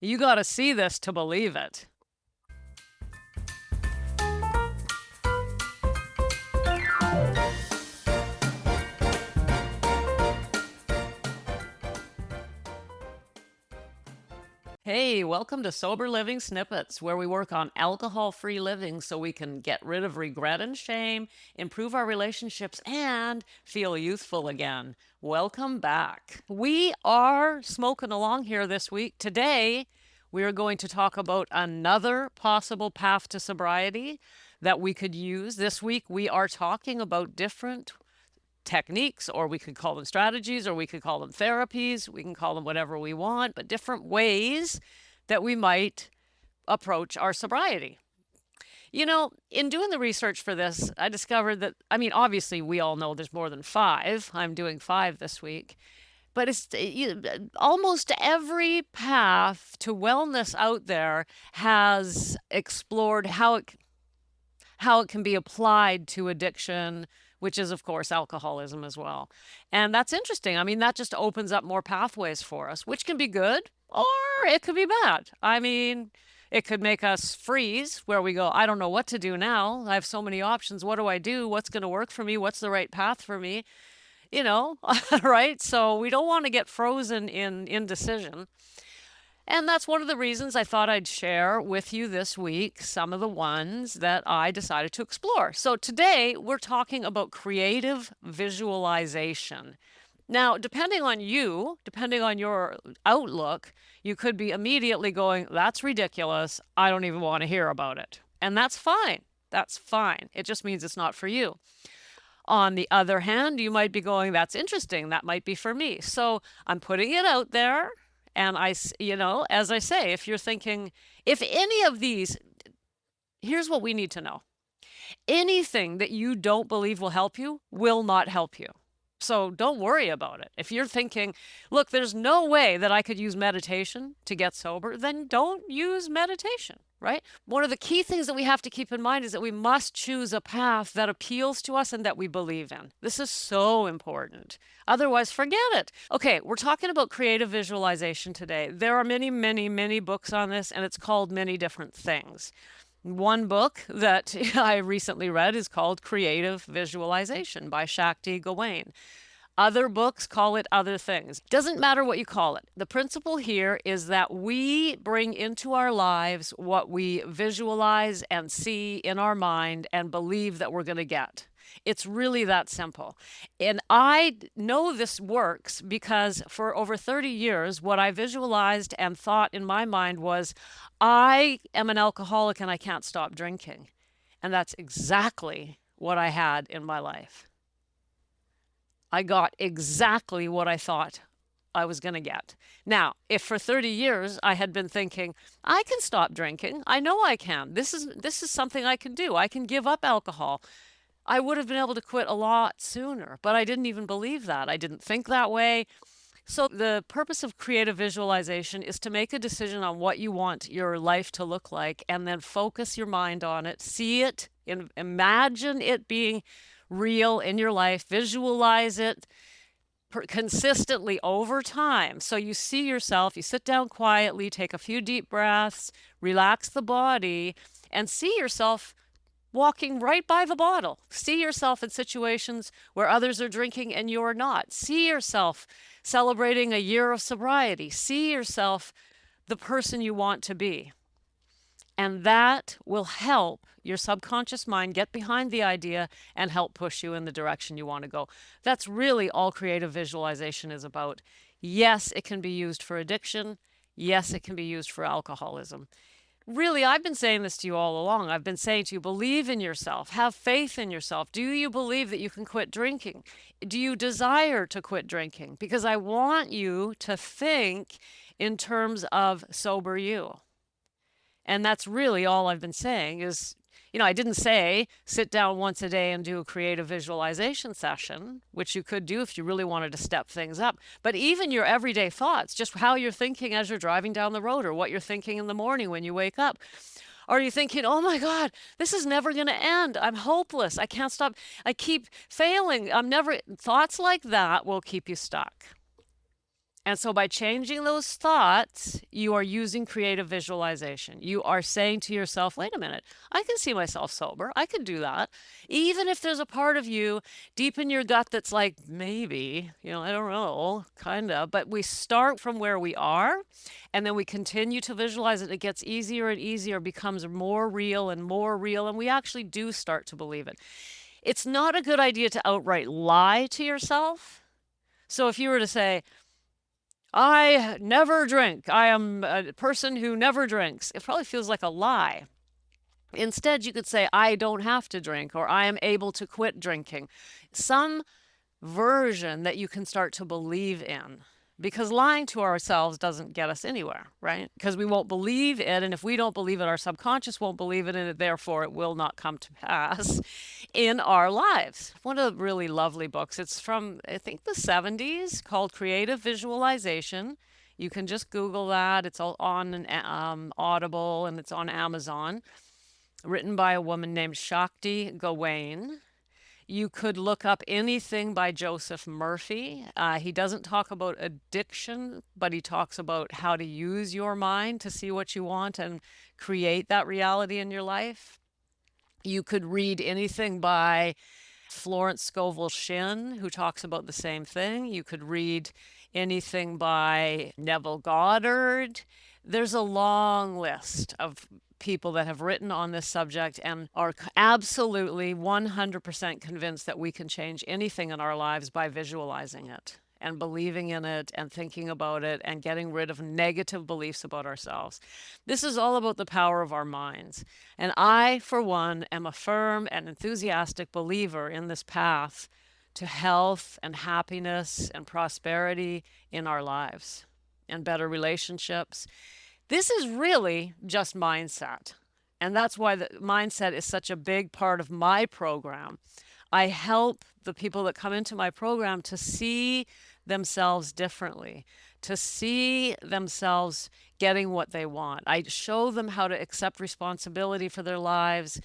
You got to see this to believe it. Hey, welcome to Sober Living Snippets, where we work on alcohol-free living so we can get rid of regret and shame, improve our relationships, and feel youthful again. Welcome back. We are smoking along here this week. Today, we are going to talk about another possible path to sobriety that we could use. This week, we are talking about different techniques, or we could call them strategies, or we could call them therapies. We can call them whatever we want, but different ways that we might approach our sobriety. You know, in doing the research for this, I discovered that, I mean, obviously, we all know there's more than five. I'm doing five this week. But almost every path to wellness out there has explored how it can be applied to addiction, which is, of course, alcoholism as well. And that's interesting. I mean, that just opens up more pathways for us, which can be good or it could be bad. I mean, it could make us freeze where we go, I don't know what to do now. I have so many options. What do I do? What's going to work for me? What's the right path for me? You know, right? So we don't want to get frozen in indecision. And that's one of the reasons I thought I'd share with you this week some of the ones that I decided to explore. So today we're talking about creative visualization. Now, depending on you, depending on your outlook, you could be immediately going, that's ridiculous. I don't even want to hear about it. And that's fine. That's fine. It just means it's not for you. On the other hand, you might be going, that's interesting. That might be for me. So I'm putting it out there. And as I say, if you're thinking, if any of these, here's what we need to know. Anything that you don't believe will help you will not help you. So don't worry about it. If you're thinking, look, there's no way that I could use meditation to get sober, then don't use meditation, right? One of the key things that we have to keep in mind is that we must choose a path that appeals to us and that we believe in. This is so important. Otherwise, forget it. Okay, we're talking about creative visualization today. There are many, many, many books on this, and it's called many different things. One book that I recently read is called Creative Visualization by Shakti Gawain. Other books call it other things. Doesn't matter what you call it. The principle here is that we bring into our lives what we visualize and see in our mind and believe that we're going to get. It's really that simple. And I know this works because for over 30 years, what I visualized and thought in my mind was, I am an alcoholic and I can't stop drinking. And that's exactly what I had in my life. I got exactly what I thought I was going to get. Now, if for 30 years I had been thinking, I can stop drinking, I know I can. This is something I can do. I can give up alcohol. I would have been able to quit a lot sooner, but I didn't even believe that. I didn't think that way. So the purpose of creative visualization is to make a decision on what you want your life to look like and then focus your mind on it, see it, imagine it being real in your life, visualize it consistently over time. So you see yourself, you sit down quietly, take a few deep breaths, relax the body, and see yourself walking right by the bottle. See yourself in situations where others are drinking and you're not. See yourself celebrating a year of sobriety. See yourself the person you want to be. And that will help your subconscious mind get behind the idea and help push you in the direction you want to go. That's really all creative visualization is about. Yes, it can be used for addiction. Yes, it can be used for alcoholism. Really, I've been saying this to you all along. I've been saying to you, believe in yourself, have faith in yourself. Do you believe that you can quit drinking? Do you desire to quit drinking? Because I want you to think in terms of sober you. And that's really all I've been saying is, I didn't say sit down once a day and do a creative visualization session, which you could do if you really wanted to step things up. But even your everyday thoughts, just how you're thinking as you're driving down the road or what you're thinking in the morning when you wake up. Are you thinking, oh my God, this is never going to end. I'm hopeless. I can't stop. I keep failing. Thoughts like that will keep you stuck. And so by changing those thoughts, you are using creative visualization. You are saying to yourself, wait a minute, I can see myself sober. I can do that. Even if there's a part of you deep in your gut that's like, maybe, I don't know, kind of. But we start from where we are and then we continue to visualize it. It gets easier and easier, becomes more real and more real. And we actually do start to believe it. It's not a good idea to outright lie to yourself. So if you were to say, I never drink. I am a person who never drinks. It probably feels like a lie. Instead, you could say, I don't have to drink, or I am able to quit drinking. Some version that you can start to believe in. Because lying to ourselves doesn't get us anywhere, right? Because we won't believe it. And if we don't believe it, our subconscious won't believe it. And therefore, it will not come to pass in our lives. One of the really lovely books, it's from, I think, the 70s, called Creative Visualization. You can just Google that. It's all on Audible and it's on Amazon. Written by a woman named Shakti Gawain. You could look up anything by Joseph Murphy. He doesn't talk about addiction, but he talks about how to use your mind to see what you want and create that reality in your life. You could read anything by Florence Scovel Shinn, who talks about the same thing. You could read anything by Neville Goddard. There's a long list of people that have written on this subject and are absolutely 100% convinced that we can change anything in our lives by visualizing it and believing in it and thinking about it and getting rid of negative beliefs about ourselves. This is all about the power of our minds. And I, for one, am a firm and enthusiastic believer in this path to health and happiness and prosperity in our lives and better relationships. This is really just mindset. And that's why the mindset is such a big part of my program. I help the people that come into my program to see themselves differently, to see themselves getting what they want. I show them how to accept responsibility for their lives,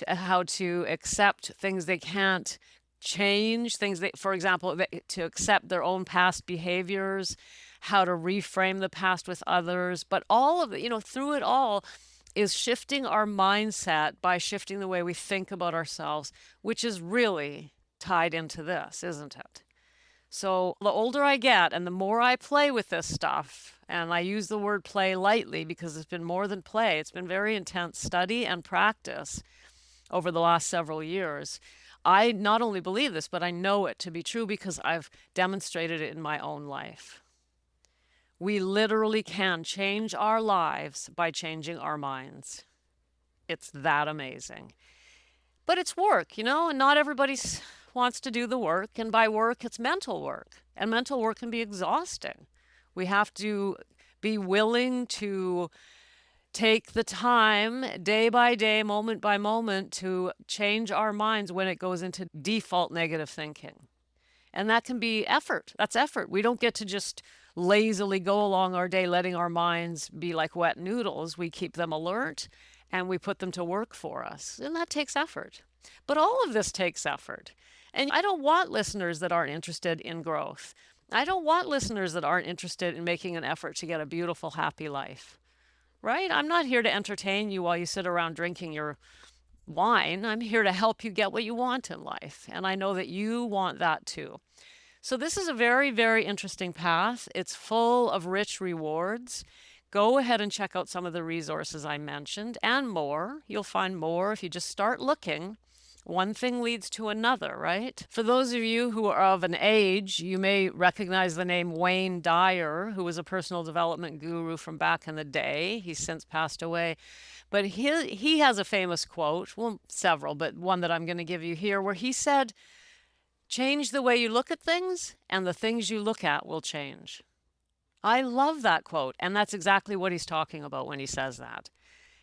how to accept things they can't change, things that, for example, to accept their own past behaviors, how to reframe the past with others. But all of it, through it all, is shifting our mindset by shifting the way we think about ourselves, which is really tied into this, isn't it? So the older I get and the more I play with this stuff, and I use the word play lightly because it's been more than play, it's been very intense study and practice over the last several years. I not only believe this, but I know it to be true because I've demonstrated it in my own life. We literally can change our lives by changing our minds. It's that amazing. But it's work, and not everybody wants to do the work. And by work, it's mental work. And mental work can be exhausting. We have to be willing to take the time day by day, moment by moment, to change our minds when it goes into default negative thinking. And that can be effort. That's effort. We don't get to just lazily go along our day letting our minds be like wet noodles. We keep them alert and we put them to work for us. And that takes effort. But all of this takes effort. And I don't want listeners that aren't interested in growth. I don't want listeners that aren't interested in making an effort to get a beautiful, happy life. Right? I'm not here to entertain you while you sit around drinking your wine. I'm here to help you get what you want in life. And I know that you want that too. So this is a very, very interesting path. It's full of rich rewards. Go ahead and check out some of the resources I mentioned and more. You'll find more if you just start looking. One thing leads to another, right? For those of you who are of an age, you may recognize the name Wayne Dyer, who was a personal development guru from back in the day. He's since passed away. But he has a famous quote, well, several, but one that I'm going to give you here, where he said, change the way you look at things, and the things you look at will change. I love that quote, and that's exactly what he's talking about when he says that.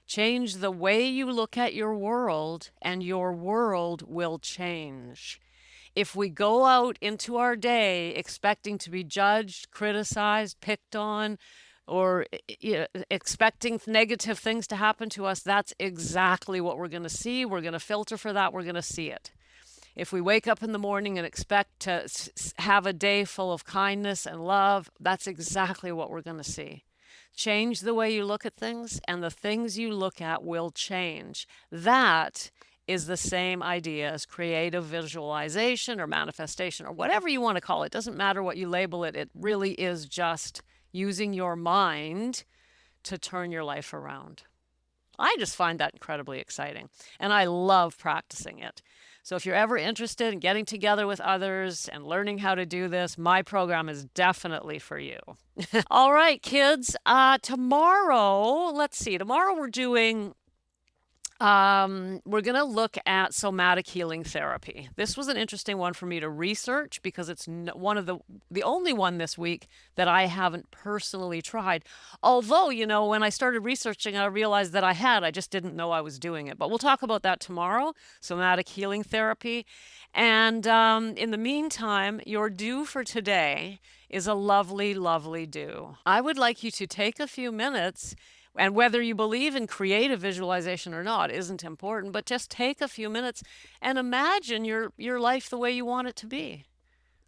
Change the way you look at your world, and your world will change. If we go out into our day expecting to be judged, criticized, picked on, or expecting negative things to happen to us, that's exactly what we're going to see. We're going to filter for that. We're going to see it. If we wake up in the morning and expect to have a day full of kindness and love, that's exactly what we're going to see. Change the way you look at things, and the things you look at will change. That is the same idea as creative visualization or manifestation or whatever you want to call it. It doesn't matter what you label it, it really is just using your mind to turn your life around. I just find that incredibly exciting, and I love practicing it. So if you're ever interested in getting together with others and learning how to do this, my program is definitely for you. All right, kids. Tomorrow, let's see. Tomorrow we're going to look at somatic healing therapy. This was an interesting one for me to research because it's one of the only one this week that I haven't personally tried. Although, when I started researching, I realized that I just didn't know I was doing it. But we'll talk about that tomorrow, somatic healing therapy. And in the meantime, your due for today is a lovely, lovely due. I would like you to take a few minutes, and whether you believe in creative visualization or not isn't important, but just take a few minutes and imagine your life the way you want it to be.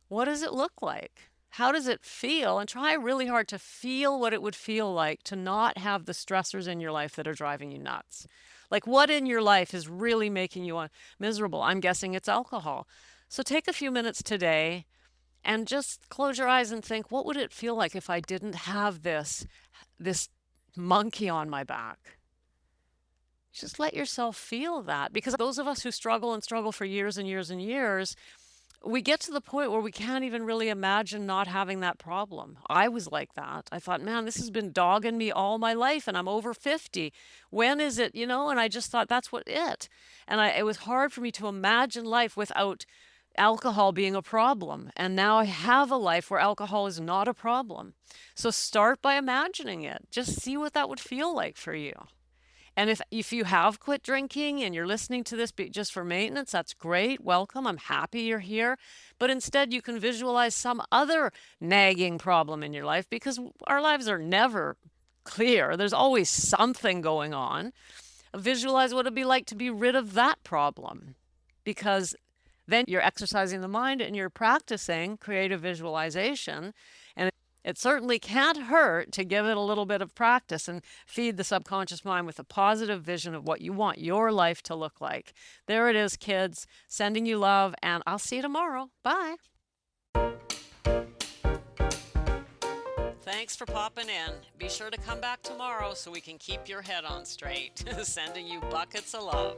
What does it look like? How does it feel? And try really hard to feel what it would feel like to not have the stressors in your life that are driving you nuts. Like, what in your life is really making you miserable? I'm guessing it's alcohol. So take a few minutes today and just close your eyes and think, what would it feel like if I didn't have this monkey on my back? Just let yourself feel that, because those of us who struggle and struggle for years and years and years, we get to the point where we can't even really imagine not having that problem. I was like that. I thought, man, this has been dogging me all my life and I'm over 50. When is it, And I just thought that's what it. And it was hard for me to imagine life without alcohol being a problem. And now I have a life where alcohol is not a problem. So start by imagining it. Just see what that would feel like for you. And if you have quit drinking and you're listening to this just for maintenance, that's great. Welcome. I'm happy you're here. But instead, you can visualize some other nagging problem in your life, because our lives are never clear. There's always something going on. Visualize what it'd be like to be rid of that problem, because then you're exercising the mind and you're practicing creative visualization. And it certainly can't hurt to give it a little bit of practice and feed the subconscious mind with a positive vision of what you want your life to look like. There it is, kids. Sending you love, and I'll see you tomorrow. Bye. Thanks for popping in. Be sure to come back tomorrow so we can keep your head on straight. Sending you buckets of love.